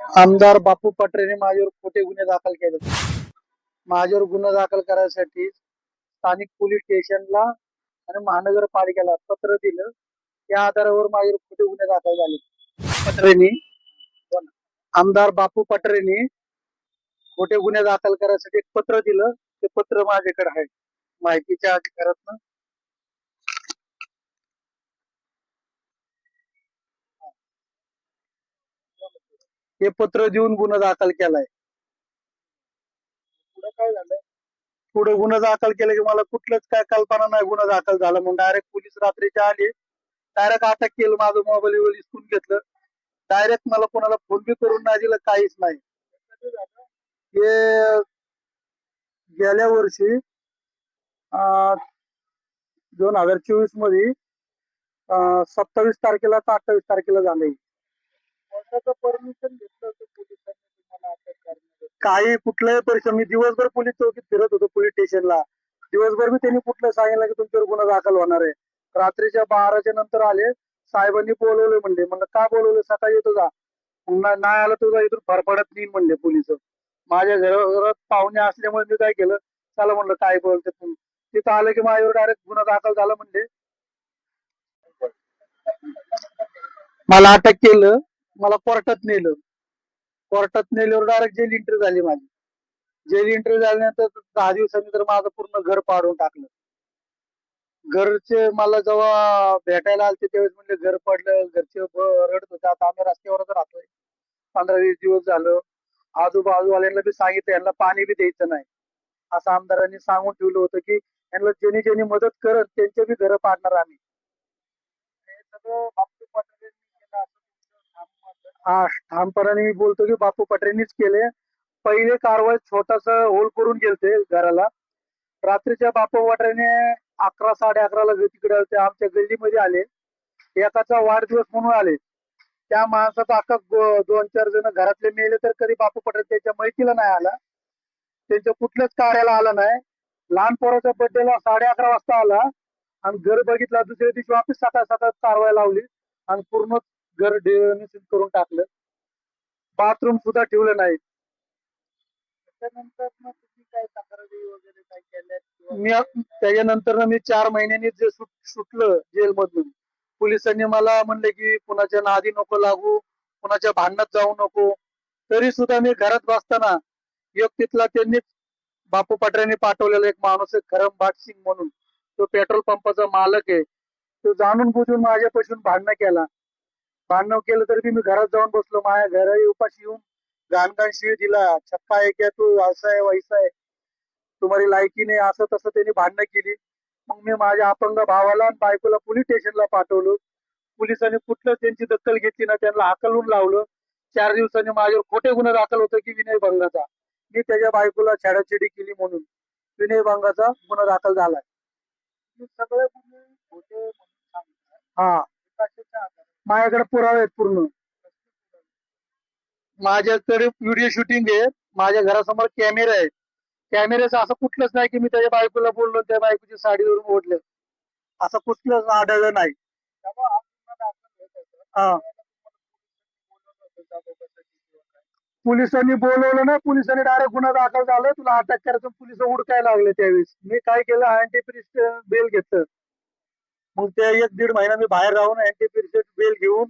आमदार बापू पटरेने माझ्यावर खोटे गुन्हे दाखल केले. माझ्यावर गुन्हा दाखल करायसाठी स्थानिक पोलीस स्टेशनला आणि महानगरपालिकेला पत्र दिलं. त्या आधारावर माझ्यावर खोटे गुन्हे दाखल झाले. पटरेने आमदार बापू पटरेने खोटे गुन्हे दाखल करायसाठी एक पत्र दिलं. ते पत्र माझ्याकडे आहे माहितीच्या अधिकारातनं. हे पत्र देऊन गुन्हा दाखल केलाय. पुढे काय झालं? पुढे गुन्हा दाखल केला की मला कुठलंच काय कल्पना नाही गुन्हा दाखल झाला म्हणून डायरेक्ट पोलीस रात्रीच्या आले. डायरेक्ट अटक केलं. माझं मोबाईल हिसकून घेतलं. डायरेक्ट मला कोणाला फोन बी करून नाही दिलं, काहीच नाही. हे गेल्या वर्षी 2024 मध्ये 27 तारखेला का 28 तारखेला झालंय. परमिशन घेतलं होतं पोलिसांनी तुम्हाला अटक करण्याचं? काही कुठलंही परिसर मी दिवसभर पोलीस चौकीत फिरत होतो, पोलीस स्टेशनला. दिवसभर मी त्यांनी कुठलं सांगितलं की तुमच्यावर गुन्हा दाखल होणार आहे. रात्रीच्या 12च्या नंतर आले. साहेबांनी बोलवले. म्हणले का बोलवलं? सकाळी येतो जा. नाही आलं तुझा इथून फरफडत नाही म्हणले पोलिस. माझ्या घरात पाहुणे असल्यामुळे मी काय केलं, चला म्हणलं काय बोलते तुम्ही. तिथं आलं की माझ्यावर डायरेक्ट गुन्हा दाखल झाला. म्हणले मला अटक केलं. मला कोर्टात नेलं. कोर्टात नेल्यावर डायरेक्ट जेल एंट्री झाली माझी. जेल एंट्री झाल्यानंतर 10 दिवसांनी तर माझं पूर्ण घर पाडून टाकलं. घरचे मला जेव्हा भेटायला आलते त्यावेळेस म्हणले घर पडलं. घरचे रडत होते. आता आम्ही रस्त्यावरच राहतोय. 15-20 दिवस झालं. आजूबाजूवाल्यांना बी सांगितलं यांना पाणी बी द्यायचं नाही असं आमदारांनी सांगून ठेवलं होतं की यांना ज्यांनी ज्यांनी मदत करत त्यांचे बी घर पाडणार आम्ही. हे सगळं बापू पटरेंनी केलं असं ठामपणाने मी बोलतो की बापू पटरेंनीच केले. पहिले कारवाई छोटासा होल करून गेलते घराला. रात्रीच्या बापू पटरेने 11 11:30ला तिकडे आमच्या गल्लीमध्ये आले. एकाचा वाढदिवस म्हणून आले. त्या माणसाचा अख्खा 2-4 जण घरातले मेले तर कधी बापू पटेल त्याच्या मैत्रीला नाही आला. त्यांच्या कुठल्याच कार्याला आला नाही. लहान पोराच्या बर्थडेला 11:30 वाजता आला आणि घर बघितला. दुसऱ्या दिवशी वापस सकाळ कारवाई लावली आणि पूर्ण घर निश्चित करून टाकलं. बाथरूम सुद्धा ठेवलं नाही. त्याच्यानंतर तुम्ही काय तक्रारी वगैरे काय केल्या? मी त्याच्यानंतर मी 4 महिन्यांनी जे सुटलं जेलमधून, पोलिसांनी मला म्हणले की कुणाच्या नादी नको लागू, कुणाच्या भांडणात जाऊ नको. तरी सुद्धा मी घरात बसताना एक तिथला त्यांनी बापू पटरेंनी पाठवलेला एक माणूस आहे खरमबाट सिंग म्हणून, तो पेट्रोल पंपाचा मालक आहे. तो जाणून बुजून माझ्यापासून भांडणं केला. भांडण केलं तरी मी घरात जाऊन बसलो. माझ्या घरी उपाशी येऊन घाण शिवी दिला. छक्का आहे क्या तू, असा आहे वैसा आहे, तुम्हारी लायकी नाही, असं तसं त्यांनी भांडणं केली. मग मी माझ्या अपंग भावाला आणि बायकोला पोलीस स्टेशनला पाठवलं. पोलिसांनी कुठलं त्यांची दखल घेतली ना, त्यांना हाकलून लावलं. 4 दिवसांनी माझ्यावर खोटे गुन्हे दाखल होतं की विनयभंगाचा. मी त्याच्या बायकोला छेडाछेडी केली म्हणून विनयभंगाचा गुन्हा दाखल झालाय. सगळे गुन्हे खोटे म्हणून सांगतात. हा, माझ्याकडे पुरावे आहेत पूर्ण. माझ्याकडे व्हिडिओ शूटिंग आहे. माझ्या घरासमोर कॅमेरा आहे. कॅमेऱ्याचं असं कुठलंच नाही की मी त्याच्या बायकोला बोललो त्या बायकोची साडी धरून ओढलं, असं कुठलंच आढळलं नाही. हा, पोलिसांनी बोलवलं ना, पोलिसांनी डायरेक्ट गुन्हा दाखल झाला. तुला अटक करायचं, पोलिस उडकायला लागले. त्यावेळेस मी काय केलं, अँटी बेल घेतलं. मग ते 1-1.5 महिना मी बाहेर राहून अँटी बेल घेऊन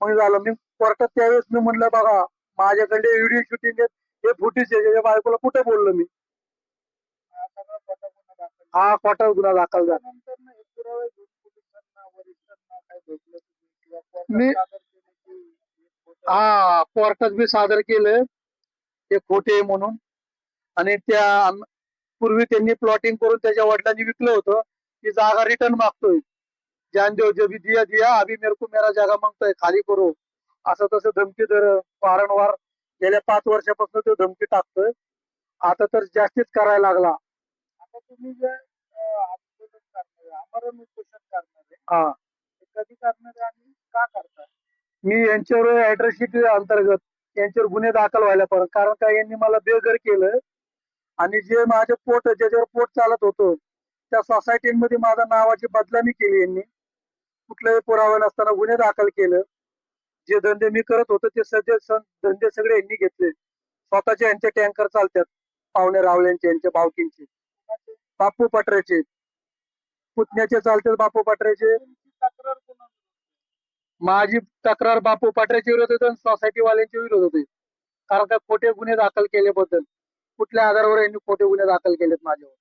मग झालं. मी कोर्टात त्यावेळेस मी म्हणलं बघा माझ्याकडे व्हिडिओ शूटिंग आहे, हे फुटेज आहे. त्याच्या बायकोला कुठे बोललो मी? हा, खोटा गुन्हा दाखल झाला. मी हा कोर्टात बी सादर केलं ते खोटे म्हणून. आणि त्या पूर्वी त्यांनी प्लॉटिंग करून त्याच्या वडिलांनी विकलं होतं. ती जागा रिटर्न मागतोय. जान दो जो भी दिया दिया, अभी मेरे को मेरा जागा मागतोय, खाली करू, असं तसं धमकी दर वारंवार गेल्या 5 वर्षापासून तो धमकी टाकतोय. आता तर जास्तीच करायला लागला. आता तुम्ही जे आंदोलन करणार, आमरण उपोषण करणार आहे, कधी करणार आणि का करताय? मी यांच्यावर ऍट्रॉसिटी अंतर्गत यांच्यावर गुन्हे दाखल व्हायला पाहिजे. कारण काय, यांनी मला बेघर केलं आणि जे माझे पोट ज्याच्यावर पोट चालत होतं त्या सोसायटीमध्ये माझ्या नावाची बदनामी केली. यांनी कुठल्याही पुरावा नसताना गुन्हे दाखल केलं. जे धंदे मी करत होतो ते धंदे सगळे यांनी घेतले. स्वतःचे यांचे टँकर चालतात, पाहुणे रावळ्यांचे, यांचे भावकींचे, बापू पटऱ्याचे, पुतण्याचे चालतात, बापू पटऱ्याचे. माझी तक्रार बापू पटऱ्याच्या विरोधात आणि सोसायटी वाल्यांच्या विरोधात होती. कारण का खोटे गुन्हे दाखल केल्याबद्दल, कुठल्या आधारावर यांनी खोटे गुन्हे दाखल केलेत माझ्यावर.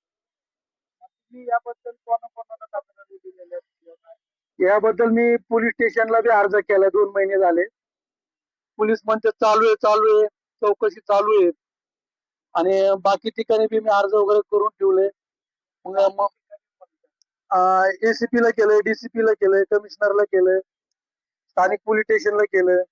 याबद्दल कोणाकोणाला तक्रारी दिलेल्या आहेत? याबद्दल मी पोलीस स्टेशनला बी अर्ज केला, 2 महिने झाले. पोलीस म्हणते चालू आहे, चौकशी चालू आहे. आणि बाकी ठिकाणी बी मी अर्ज वगैरे करून ठेवले. मग एसीपी ला केलंय, डीसीपी ला केलंय, कमिशनरला केलंय, स्थानिक पोलीस स्टेशनला केलंय.